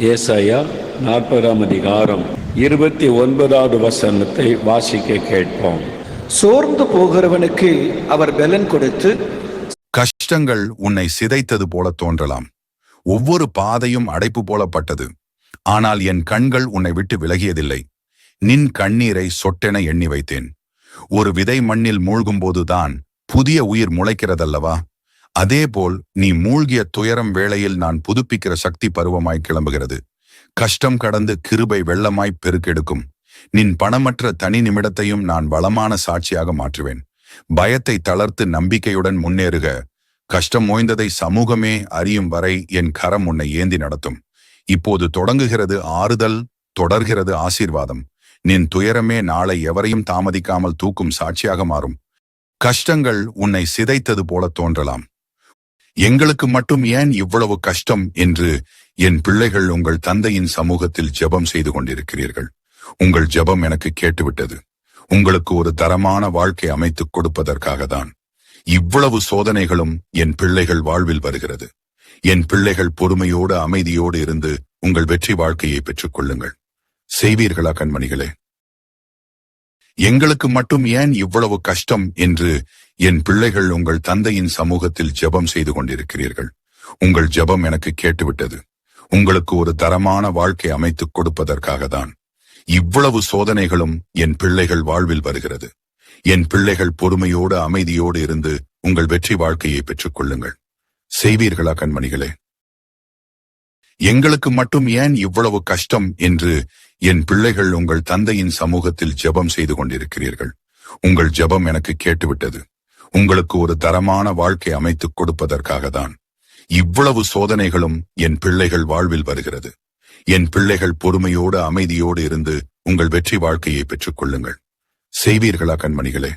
ஏசாயா 40 அதிகாரம் 29வது வசனத்தை வாசிக்க கேட்போம். சோர்ந்து போகிறவனுக்கு அவர் பலன் கொடுத்து, கஷ்டங்கள் உன்னை சிதைத்தது போல தோன்றலாம். ஒவ்வொரு பாதையும் அடைப்பு போலப்பட்டது. ஆனால் என் கண்கள் உன்னை விட்டு விலகியதில்லை. நின் கண்ணீரை சொட்டென எண்ணி வைத்தேன். ஒரு விதை மண்ணில் மூழ்கும் போதுதான் புதிய உயிர் முளைக்கிறதல்லவா? அதேபோல் நீ மூழ்கிய துயரம் வேளையில் நான் புதுப்பிக்கிற சக்தி பருவமாய் கிளம்புகிறது. கஷ்டம் கடந்து கிருபை வெள்ளமாய் பெருக்கெடுக்கும். நின் பணமற்ற தனி நிமிடத்தையும் நான் வளமான சாட்சியாக மாற்றுவேன். பயத்தை தளர்த்து நம்பிக்கையுடன் முன்னேறுக. கஷ்டம் ஓய்ந்ததை சமூகமே அறியும் வரை என் கரம் உன்னை ஏந்தி நடத்தும். இப்போது தொடங்குகிறது ஆறுதல், தொடர்கிறது ஆசீர்வாதம். நின் துயரமே நாளை எவரையும் தாமதிக்காமல் தூக்கும் சாட்சியாக மாறும். கஷ்டங்கள் உன்னை சிதைத்தது போல தோன்றலாம். எங்களுக்கு மட்டும் ஏன் இவ்வளவு கஷ்டம் என்று என் பிள்ளைகள் உங்கள் தந்தையின் சமூகத்தில் ஜெபம் செய்து கொண்டிருக்கிறீர்கள். உங்கள் ஜெபம் எனக்கு கேட்டுவிட்டது. உங்களுக்கு ஒரு தரமான வாழ்க்கை அமைத்துக் கொடுப்பதற்காக தான் இவ்வளவு சோதனைகளும் என் பிள்ளைகள் வாழ்வில் வருகிறது. என் பிள்ளைகள் பொறுமையோடு அமைதியோடு இருந்து உங்கள் வெற்றி வாழ்க்கையை பெற்றுக் கொள்ளுங்கள். செய்வீர்களா கண்மணிகளே? எங்களுக்கு மட்டும் ஏன் இவ்வளவு கஷ்டம் என்று என் பிள்ளைகள் உங்கள் தந்தையின் சமூகத்தில் ஜெபம் செய்து கொண்டிருக்கிறீர்கள். உங்கள் ஜெபம் எனக்கு கேட்டுவிட்டது. உங்களுக்கு ஒரு தரமான வாழ்க்கை அமைத்துக் கொடுப்பதற்காக தான் இவ்வளவு சோதனைகளும் என் பிள்ளைகள் வாழ்வில் வருகிறது. என் பிள்ளைகள் பொறுமையோடு அமைதியோடு இருந்து உங்கள் வெற்றி வாழ்க்கையை பெற்றுக் கொள்ளுங்கள். செய்வீர்களா கண்மணிகளே? எங்களுக்கு மட்டும் ஏன் இவ்வளவு கஷ்டம் என்று என் பிள்ளைகள் உங்கள் தந்தையின் சமூகத்தில் ஜெபம் செய்து கொண்டிருக்கிறீர்கள். உங்கள் ஜெபம் எனக்கு கேட்டுவிட்டது. உங்களுக்கு ஒரு தரமான வாழ்க்கை அமைத்துக் கொடுப்பதற்காக தான் இவ்வளவு சோதனைகளும் என் பிள்ளைகள் வாழ்வில் வருகிறது. என் பிள்ளைகள் பொறுமையோடு அமைதியோடு இருந்து உங்கள் வெற்றி வாழ்க்கையை பெற்றுக் கொள்ளுங்கள். செய்வீர்களா கண்மணிகளே?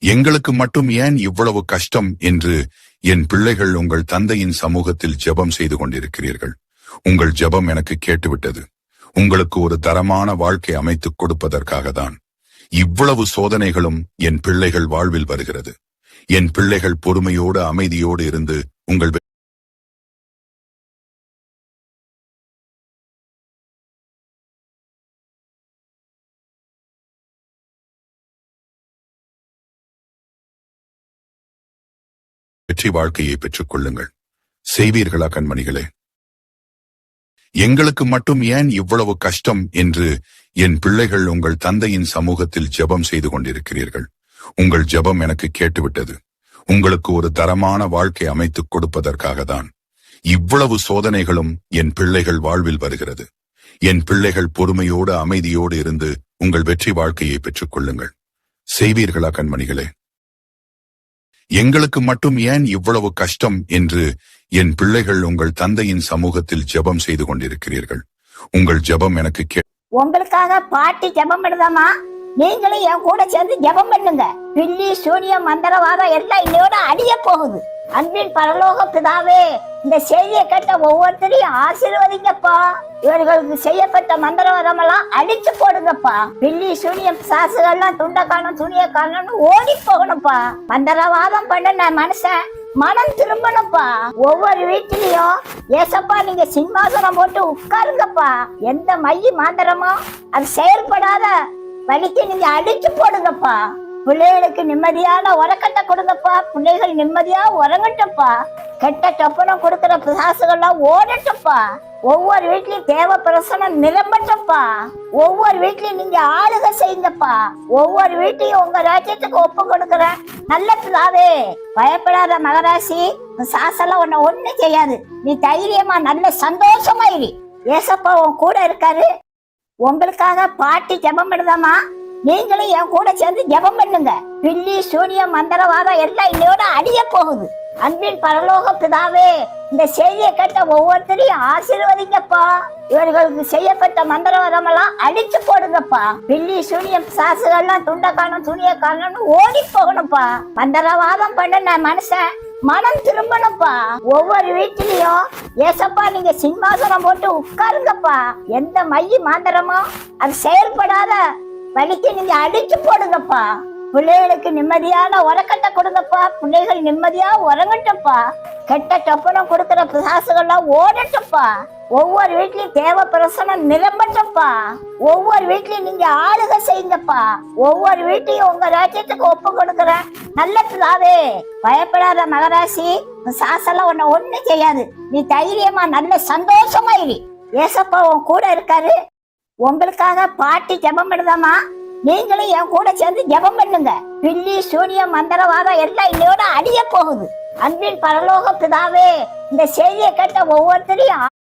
எங்களுக்கு மட்டும் ஏன் இவ்வளவு கஷ்டம் என்று என் பிள்ளைகள் உங்கள் தந்தையின் சமூகத்தில் ஜெபம் செய்து கொண்டிருக்கிறீர்கள். உங்கள் ஜெபம் எனக்கு கேட்டுவிட்டது. உங்களுக்கு ஒரு தரமான வாழ்க்கை அமைத்துக் கொடுப்பதற்காக தான் இவ்வளவு சோதனைகளும் என் பிள்ளைகள் வாழ்வில் வருகிறது. என் பிள்ளைகள் பொறுமையோடு அமைதியோடு இருந்து உங்கள் வெற்றி வாழ்க்கையை பெற்றுக் கொள்ளுங்கள். செய்வீர்களா கண்மணிகளே? எங்களுக்கு மட்டும் ஏன் இவ்வளவு கஷ்டம் என்று என் பிள்ளைகள் உங்கள் தந்தையின் சமூகத்தில் ஜெபம் செய்து கொண்டிருக்கிறீர்கள். உங்கள் ஜெபம் எனக்கு கேட்டுவிட்டது. உங்களுக்கு ஒரு தரமான வாழ்க்கை அமைத்துக் கொடுப்பதற்காக தான் இவ்வளவு சோதனைகளும் என் பிள்ளைகள் வாழ்வில் வருகிறது. என் பிள்ளைகள் பொறுமையோடு அமைதியோடு இருந்து உங்கள் வெற்றி வாழ்க்கையை பெற்றுக் கொள்ளுங்கள். செய்வீர்களா கண்மணிகளே? எங்களுக்கு மட்டும் ஏன் இவ்வளவு கஷ்டம் என்று என் பிள்ளைகள் உங்கள் தந்தையின் சமூகத்தில் ஜெபம் செய்து கொண்டிருக்கிறீர்கள். உங்கள் ஜெபம் எனக்கு உங்களுக்காக பாட்டி ஜெபம் பண்ணுதாமா? நீங்களும் என் கூட சேர்ந்து ஜெபம் பண்ணுங்க. பில்லி சூனியம் மந்திரவாதம் எல்லாம் இன்னையோட அழிய போகுது. அன்பின் பரலோக பிதாவே, இந்த செய்தியை கேட்ட ஒவ்வொருத்தரையும் ஆசீர்வதிங்கப்பா. இவர்களுக்கு செய்யப்பட்ட மந்திரவாதம் எல்லாம் அடிச்சு போடுங்கப்பா. பில்லி சூனியம் சாசுகள்லாம் துண்ட காணும் துணிய காணும்னு ஓடி போகணும்ப்பா. மந்திரவாதம் பண்ண மனுஷன் மனம் திரும்பணும்ப்பா. ஒவ்வொரு வீட்டிலையும் ஏசப்பா நீங்க சிம்மாசனம் போட்டு உட்காருங்கப்பா. எந்த மைய மாந்திரமோ அது செயல்படாத வலிக்கு நீங்க அடிச்சு போடுங்கப்பா. பிள்ளைகளுக்கு நிம்மதியான உறக்கத்தை கொடுங்கப்பா. பிள்ளைகள் நிம்மதியா உறங்கட்டும்ப்பா. கெட்ட சொப்பனம் கொடுக்கிற பிசாசுகள்லாம் ஓடட்டும்ப்பா. ஒவ்வொரு வீட்லயும் தேவ பிரசனம் நிரம்பட்டும்ப்பா. ஒவ்வொரு வீட்லயும் நீங்க ஆளுகை செய்யுங்கப்பா. ஒவ்வொரு வீட்டையும் உங்க ராஜ்யத்துக்கு ஒப்பு கொடுக்குறேன் நல்ல பிதாவே. பயப்படாத மகராசி, சாசெல்லாம் உன்னை ஒண்ணு செய்யாது. நீ தைரியமா நல்ல சந்தோஷமா இரு. ஏசப்பா உன் கூட இருக்காரு. உங்களுக்காக பாட்டி ஜெபம் பண்ணுதாமா? நீங்களும் என் கூட சேர்ந்து ஜெபம் பண்ணுங்க. பில்லி சூனியம் மந்திரவாதம் எல்லாம் இன்னையோட அழிய போகுது. அன்பின் பரலோக பிதாவே, இந்த செய்தியை கேட்ட ஒவ்வொருத்தரையும் ஆசீர்வதிங்கப்பா. இவர்களுக்கு செய்யப்பட்ட மந்திரவாதம் எல்லாம் அடிச்சு போடுங்கப்பா. பில்லி சூனியம் சாசுகள்லாம் துண்ட காணும் துணிய காணும்னு ஓடி போகணும்ப்பா. மந்திரவாதம் பண்ண மனுஷன் மனம் திரும்பணும்ப்பா. ஒவ்வொரு வீட்டிலையும் ஏசப்பா நீங்க சிம்மாசனம் போட்டு உட்காருங்கப்பா. எந்த மைய மாந்திரமோ அது செயல்படாத வலிக்கு நீங்க அடிச்சு போடுங்கப்பா. பிள்ளைகளுக்கு நிம்மதியான உறக்கத்தை கொடுங்கப்பா. பிள்ளைகள் நிம்மதியா உறங்கட்டும்ப்பா. கெட்ட சொப்பனம் கொடுக்கிற பிசாசுகள்லாம் ஓடட்டும்ப்பா. ஒவ்வொரு வீட்லயும் தேவ பிரசனம் நிரம்பட்டப்பா. ஒவ்வொரு வீட்லயும் நீங்க ஆளுகை செய்யுங்கப்பா. ஒவ்வொரு வீட்டையும் உங்க ராஜ்யத்துக்கு ஒப்பு கொடுக்கிறேன் நல்ல பிதாவே. பயப்படாத மகராசி, சாசெல்லாம் உன்னை ஒண்ணு செய்யாது. நீ தைரியமா நல்ல சந்தோஷமா இரு. ஏசப்பா உன் கூட இருக்காரு. உங்களுக்காக பாட்டி ஜெபம் பண்ணுதாமா, நீங்களும் என் கூட சேர்ந்து ஜெபம் பண்ணுங்க. பில்லி சூனியம் மந்திரவாதம் எல்லாம் இன்னையோட அழிய போகுது. அன்பின் பரலோக பிதாவே, இந்த செய்தியை கேட்ட ஒவ்வொருத்தரையும்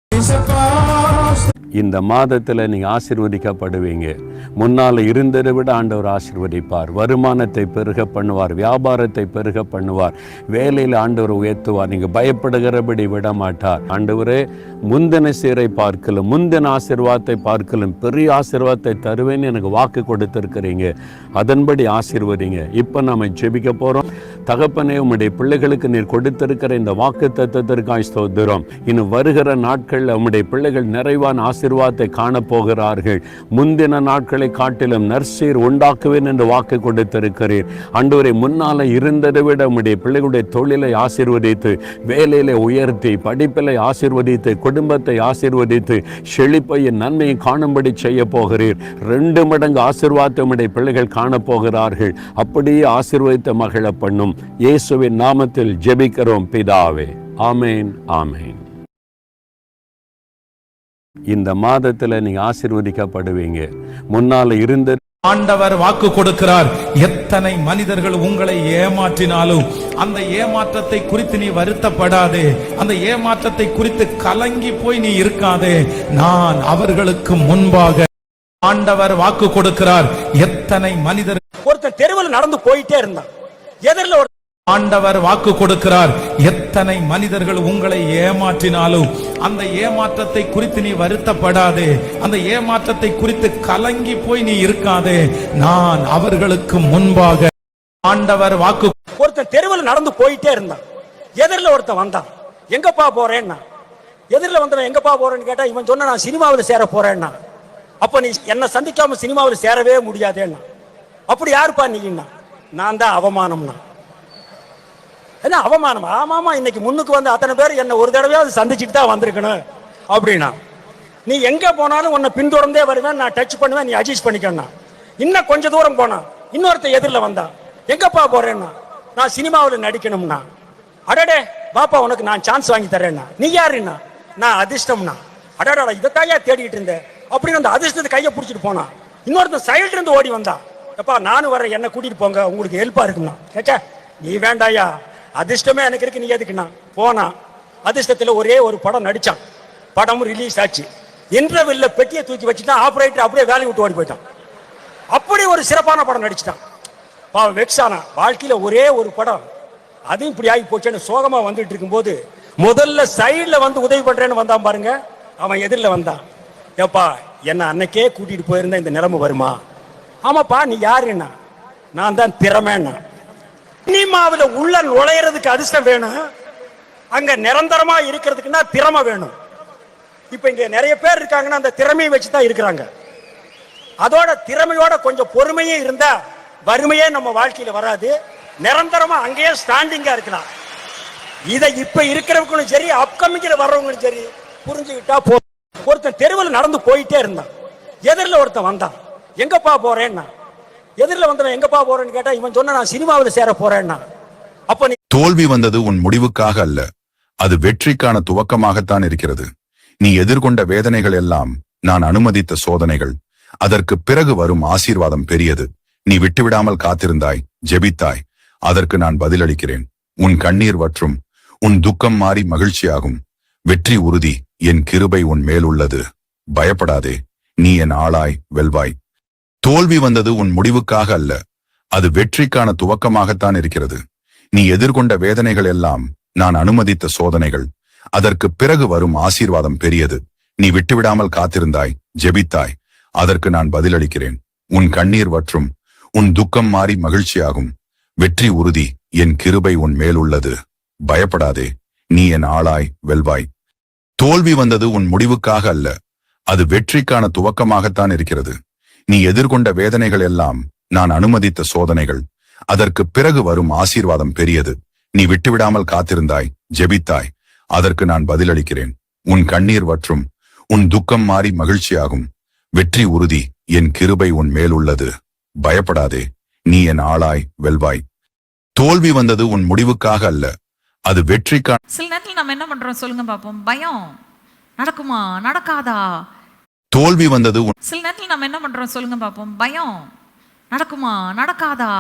இந்த மாதத்துல நீங்க ஆசீர்வதிக்கப்படுவீங்க. முன்னால இருந்ததை விட ஆண்டவர் ஆசீர்வதிப்பார். வருமானத்தை பெருக பண்ணுவார், வியாபாரத்தை பெருக பண்ணுவார், வேலையில் ஆண்டவர் உயர்த்துவார். நீங்க பயப்படுகிறபடி விட மாட்டார். ஆண்டவரே, முந்தின சீரை பார்க்கலும் முந்தின ஆசீர்வாதத்தை பார்க்கலும் பெரிய ஆசீர்வாதத்தை தருவேன்னு எனக்கு வாக்கு கொடுத்திருக்கிறீங்க. அதன்படி ஆசீர்வதிங்க. இப்ப நாம ஜெபிக்க போறோம். தகப்பனே, உம்முடைய பிள்ளைகளுக்கு நீர் கொடுத்திருக்கிற இந்த வாக்கு தத்தத்திற்காய் ஸ்தோத்திரம். இன்னும் வருகிற நாட்கள்ல உம்முடைய பிள்ளைகள் நிறைவான ஆசீர்வாதத்தை காணப்போகிறார்கள். முந்தின நாட்களை காட்டிலும் நற்சீர் உண்டாக்குவேன் என்று வாக்கு கொடுத்திருக்கிறீர். ஆண்டவரே, முன்னால இருந்ததை விட உம்முடைய பிள்ளைகளுடைய தொழிலை ஆசீர்வதித்து, வேலையில உயர்த்தி, படிப்பிலை ஆசீர்வதித்து, குடும்பத்தை ஆசீர்வதித்து, செழிப்பையின் நன்மையை காணும்படி செய்ய போகிறீர். 2 மடங்கு ஆசீர்வாதத்தை உம்முடைய பிள்ளைகள் காணப்போகிறார்கள். அப்படியே ஆசீர்வதித்த மகள பண்ணும். இயேசுவின் நாமத்தில் ஜெபிக்கிறோம் பிதாவே. ஆமேன், ஆமேன். இந்த மாதத்துல நீங்க ஆசீர்வதிக்கப்படுவீங்க. முன்னால இருந்த ஆண்டவர் வாக்கு கொடுக்கிறார். எத்தனை மனிதர்கள் உங்களை ஏமாற்றினாலும் அந்த ஏமாற்றத்தை குறித்து நீ வருத்தப்படாதே. அந்த ஏமாற்றத்தை குறித்து கலங்கி போய் நீ இருக்காதே. நான் அவர்களுக்கு முன்பாக ஆண்டவர் வாக்கு கொடுக்கிறார். எத்தனை மனிதர் ஒருத்தன் தெருவில் நடந்து போயிட்டே இருந்தான். எதிரில் ஒரு ஆண்டவர் வாக்கு கொடுக்கிறார். எத்தனை மனிதர்கள் உங்களை ஏமாற்றினாலும் அந்த ஏமாற்றத்தை குறித்து நீ வருத்தப்படாதே. அந்த ஏமாற்றத்தை குறித்து கலங்கி போய் நீ இருக்காதே. நான் அவர்களுக்கு முன்பாக ஆண்டவர் வாக்கு. ஒருத்தன் தெருவில் நடந்து போயிட்டே இருந்தான். எதிரில் ஒருத்தன் வந்தான். எங்கப்பா போறேன்னா, எதிரில் வந்தவன் எங்கப்பா போறேன்னு கேட்டா, இவன் சொன்ன நான் சினிமாவில் சேர போறேன்னா. அப்ப நீ என்ன சந்திக்காம சினிமாவில் சேரவே முடியாதேன்னா. அப்படி யாருப்பா நீன்னா, நான் தான் அவமானம்னா. என்ன அவமானம்? ஆமாமா, இன்னைக்கு முன்னுக்கு வந்து அத்தனை பேர் என்ன ஒரு தடவையாவது சந்திச்சுட்டு தான் வந்திருக்கணும் அப்படின்னா. நீ எங்க போனாலும் உன்னை பின்தொடர்ந்தே வருவேன், நான் டச் பண்ணுவேன், நீ அட்ஜஸ்ட் பண்ணிக்கணும். இன்னும் கொஞ்ச தூரம் போனா இன்னொருத்த எதிரில் வந்தான். எங்கப்பா போறேன்னா, நான் சினிமாவில் நடிக்கணும்னா. அடடே பாப்பா, உனக்கு நான் சான்ஸ் வாங்கி தரேன்னா. நீ யாருன்னா, நான் அதிர்ஷ்டம்னா. அடடா, இதைத்தாயா தேடிட்டு இருந்தேன் அப்படின்னு அந்த அதிர்ஷ்டத்தை கையை பிடிச்சிட்டு போனா. இன்னொருத்தன் சைடுல இருந்து ஓடி வந்தான். எப்பா, நானும் வரேன், என்ன கூட்டிட்டு போங்க, உங்களுக்கு ஹெல்ப்பா இருக்குன்னா. கேட்டா, நீ வேண்டாயா, அதிர்ஷ்டமே எனக்கு இருக்கு, நீ எதுக்குண்ணா போனா. அதிர்ஷ்டத்துல ஒரே ஒரு படம் நடிச்சான். படமும் ரிலீஸ் ஆச்சு. இன்டர்வெல்ல பெட்டியை தூக்கி வச்சுட்டான். ஆபரேட்டர் அப்படியே வேலையை விட்டு ஓடி போயிட்டான். அப்படி ஒரு சிறப்பான படம் நடிச்சிட்டான். பாவம் வெக்ஸானா. வாழ்க்கையில ஒரே ஒரு படம், அதுவும் இப்படி ஆகி போச்சேன்னு சோகமா வந்துட்டு இருக்கும்போது முதல்ல சைட்ல வந்து உதவி பண்றேன்னு வந்தான் பாருங்க. அவன் எதிரில் வந்தான். ஏப்பா, என்ன அன்னைக்கே கூட்டிட்டு போயிருந்தா இந்த நிலைமை வருமா? ஆமாப்பா, நீ யாருன்னா, நான் தான் திறமைன்னா. சினிமாவில் உள்ள நுழையிறதுக்கு அதிர்ஷ்டம் வேணும், அங்க நிரந்தரமா இருக்கிறதுக்குன்னா திறமை வேணும். இப்ப இங்க நிறைய பேர் இருக்காங்கன்னா அந்த திறமையை வச்சுதான் இருக்கிறாங்க. அதோட திறமையோட கொஞ்சம் பொறுமையே இருந்தா வறுமையே நம்ம வாழ்க்கையில வராது. நிரந்தரமா அங்கேயே ஸ்டாண்டிங்கா இருக்கலாம். இதை இப்ப இருக்கிறவங்களும் சரி, அப்கமிங்ல வர்றவங்களும் சரி புரிஞ்சுக்கிட்டா போ. ஒருத்தன் தெருவில் நடந்து போயிட்டே இருந்தான். எதிரில் ஒருத்தன் வந்தான். எங்கப்பா போறேன்னா. எதிரில் வந்தவன் எங்கப்பா போறேன்னு கேட்டா, இவன் சொன்ன நான் சினிமாவில் சேர போறேன்னா. அப்ப நீ தோல்வி வந்தது உன் முடிவுக்காக அல்ல, அது வெற்றிக்கான துவக்கமாகத்தான் இருக்கிறது. நீ எதிர்கொண்ட வேதனைகள் எல்லாம் நான் அனுமதித்த சோதனைகள். அதற்கு பிறகு வரும் ஆசீர்வாதம் பெரியது. நீ விட்டுவிடாமல் காத்திருந்தாய், ஜெபித்தாய். அதற்கு நான் பதிலளிக்கிறேன். உன் கண்ணீர் வற்றும், உன் துக்கம் மாறி மகிழ்ச்சியாகும். வெற்றி உறுதி, என் கிருபை உன் மேல் உள்ளது. பயப்படாதே, நீ என் ஆளாய் வெல்வாய். தோல்வி வந்தது உன் முடிவுக்காக அல்ல, அது வெற்றிக்கான துவக்கமாகத்தான் இருக்கிறது. நீ எதிர்கொண்ட வேதனைகள் எல்லாம் நான் அனுமதித்த சோதனைகள். அதற்கு பிறகு வரும் ஆசீர்வாதம் பெரியது. நீ விட்டுவிடாமல் காத்திருந்தாய், ஜெபித்தாய். அதற்கு நான் பதிலளிக்கிறேன். உன் கண்ணீர் வற்றும், உன் துக்கம் மாறி மகிழ்ச்சியாகும். வெற்றி உறுதி, என் கிருபை உன் மேல் உள்ளது. பயப்படாதே, நீ என் ஆளாய் வெல்வாய். தோல்வி வந்தது உன் முடிவுக்காக அல்ல, அது வெற்றிக்கான துவக்கமாகத்தான் இருக்கிறது. நீ எதிர்கொண்ட வேதனைகள் எல்லாம் நான் அனுமதித்த சோதனைகள். அதற்கு பிறகு வரும் ஆசீர்வாதம் பெரியது. நீ விட்டுவிடாமல் காத்திருந்தாய், ஜெபித்தாய். அதற்கு நான் பதிலளிக்கிறேன். உன் கண்ணீர் வற்றும், உன் துக்கம் மாறி மகிழ்ச்சியாகும். வெற்றி உறுதி, என் கிருபை உன் மேல் உள்ளது. பயப்படாதே, நீ என் ஆளாய் வெல்வாய். தோல்வி வந்தது உன் முடிவுக்காக அல்ல, அது வெற்றிக்கான. சில நேரத்தில் நம்ம என்ன பண்றோம் சொல்லுங்க பாப்போம். பயம் நடக்குமா நடக்காதா? தோல்வி வந்தது சில நேரத்தில் நம்ம என்ன பண்றோம் சொல்லுங்க பாப்போம். பயம் நடக்குமா நடக்காதா?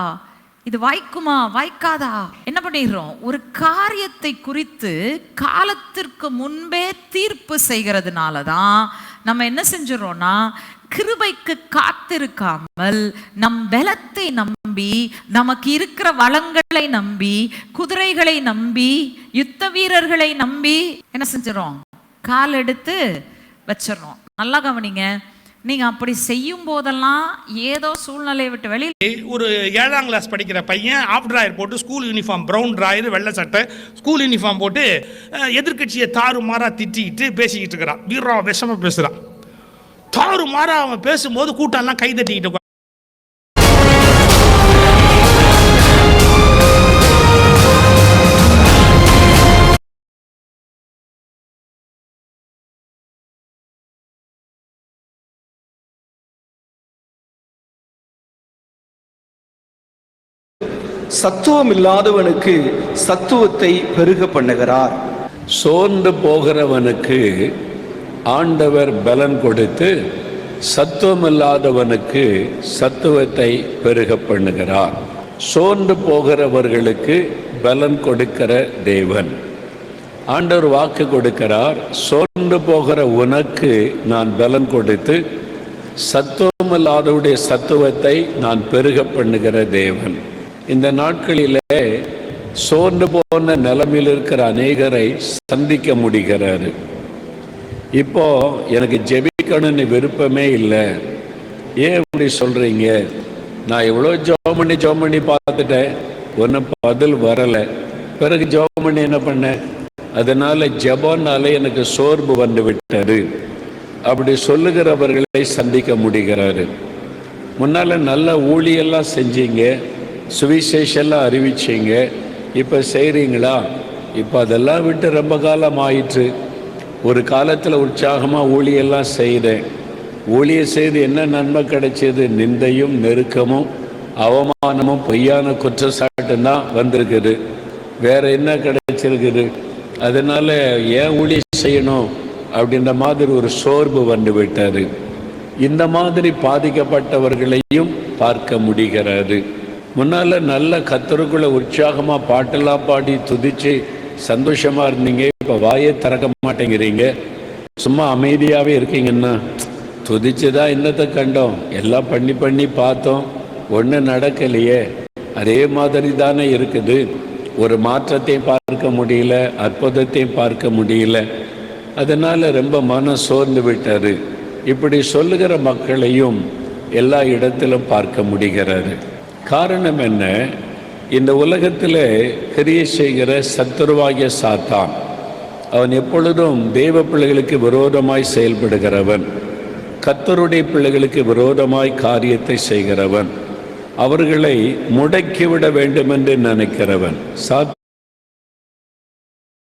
இது வாய்க்குமா வாய்க்காதா? என்ன பண்ணிடுறோம்? ஒரு காரியத்தை குறித்து காலத்திற்கு முன்பே தீர்ப்பு செய்கிறதுனால தான் நம்ம என்ன செஞ்சிடறோம்னா, கிருபைக்கு காத்திருக்காமல் நம் பலத்தை நம்பி, நமக்கு இருக்கிற வளங்களை நம்பி, குதிரைகளை நம்பி, யுத்த வீரர்களை நம்பி என்ன செஞ்சிடறோம்? கால் எடுத்து வச்சிடறோம். நல்லா கவனிங்க. நீங்க அப்படி செய்யும் போதெல்லாம் ஏதோ சூழ்நிலையை விட்டு வெளியில் ஒரு 7ஆம் கிளாஸ் படிக்கிற பையன் ஆஃப் டிராயர் போட்டு, ஸ்கூல் யூனிஃபார்ம் ப்ரௌன் டிராயர் வெள்ளை சட்டை, ஸ்கூல் யூனிஃபார்ம் போட்டு எதிர்கட்சியை தாறுமாறா திட்டிக்கிட்டு பேசிக்கிட்டு இருக்கிறான். வீரா விஷமா பேசுறான். தாறுமாறா அவன் பேசும்போது கூட்டம்லாம் கை தட்டிக்கிட்டு சத்துவம் இல்லாதவனுக்கு சத்துவத்தை பெருக பண்ணுகிறார். சோர்ந்து போகிறவனுக்கு ஆண்டவர் பலன் கொடுத்து, சத்துவமில்லாதவனுக்கு சத்துவத்தை பெருக பண்ணுகிறார். சோர்ந்து போகிறவர்களுக்கு பலன் கொடுக்கிற தேவன். ஆண்டவர் வாக்கு கொடுக்கிறார், சோர்ந்து போகிற உனக்கு நான் பலன் கொடுத்து சத்துவமில்லாதவருடைய சத்துவத்தை நான் பெருக பண்ணுகிற தேவன். இந்த நாட்களிலே சோர்ந்து போன நிலைமையில் இருக்கிற அநேகரை சந்திக்க முடிகிறாரு. இப்போ எனக்கு ஜெபிக்கணும்னு விருப்பமே இல்லை. ஏன் இப்படி சொல்றீங்க? நான் எவ்வளோ ஜெபம் பண்ணி பார்த்துட்டேன், ஒன்றும் பதில் வரலை. பிறகு ஜெபம் பண்ணி என்ன பண்ணேன்? அதனால ஜெபம்னாலே எனக்கு சோர்வு வந்து விட்டாரு. அப்படி சொல்லுகிறவர்களை சந்திக்க முடிகிறாரு. முன்னால நல்ல ஊழியெல்லாம் செஞ்சீங்க, சுவிசேஷெல்லாம் அறிவிச்சிங்க, இப்போ செய்கிறீங்களா? இப்போ அதெல்லாம் விட்டு ரொம்ப காலம் ஆயிற்று. ஒரு காலத்தில் உற்சாகமாக ஊழியெல்லாம் செய்தேன். ஊழியம் செய்து என்ன நன்மை கிடைச்சது? நிந்தையும் நெருக்கமும் அவமானமும் பொய்யான குற்றச்சாட்டும் தான் வந்திருக்குது. வேற என்ன கிடைச்சிருக்குது? அதனால ஏன் ஊழியம் செய்யணும் அப்படின்ற மாதிரி ஒரு சோர்வு வந்து விட்டாரு. இந்த மாதிரி பாதிக்கப்பட்டவர்களையும் பார்க்க முடிகிறது. முன்னால நல்ல கர்த்தருக்குள்ள உற்சாகமா பாட்டெல்லாம் பாடி துதிச்சு சந்தோஷமா இருந்தீங்க. இப்ப வாயே திறக்க மாட்டேங்கிறீங்க, சும்மா அமைதியாவே இருக்கீங்கன்னா. துதிச்சுதான் என்னத்தை கண்டோம்? எல்லாம் பண்ணி பார்த்தோம், ஒன்றும் நடக்கலையே. அதே மாதிரி தானே இருக்குது. ஒரு மாற்றத்தையும் பார்க்க முடியல, அற்புதத்தையும் பார்க்க முடியல. அதனால ரொம்ப மனம் சோர்ந்து விட்டாரு. இப்படி சொல்லுகிற மக்களையும் எல்லா இடத்திலும் பார்க்க முடிகிறது. காரணம் என்ன? இந்த உலகத்தில் கிரியை செய்கிற சத்துருவாகிய சாத்தான், அவன் எப்பொழுதும் தேவ பிள்ளைகளுக்கு விரோதமாய் செயல்படுகிறவன், கர்த்தருடைய பிள்ளைகளுக்கு விரோதமாய் காரியத்தை செய்கிறவன், அவர்களை முடக்கிவிட வேண்டும் என்று நினைக்கிறவன்.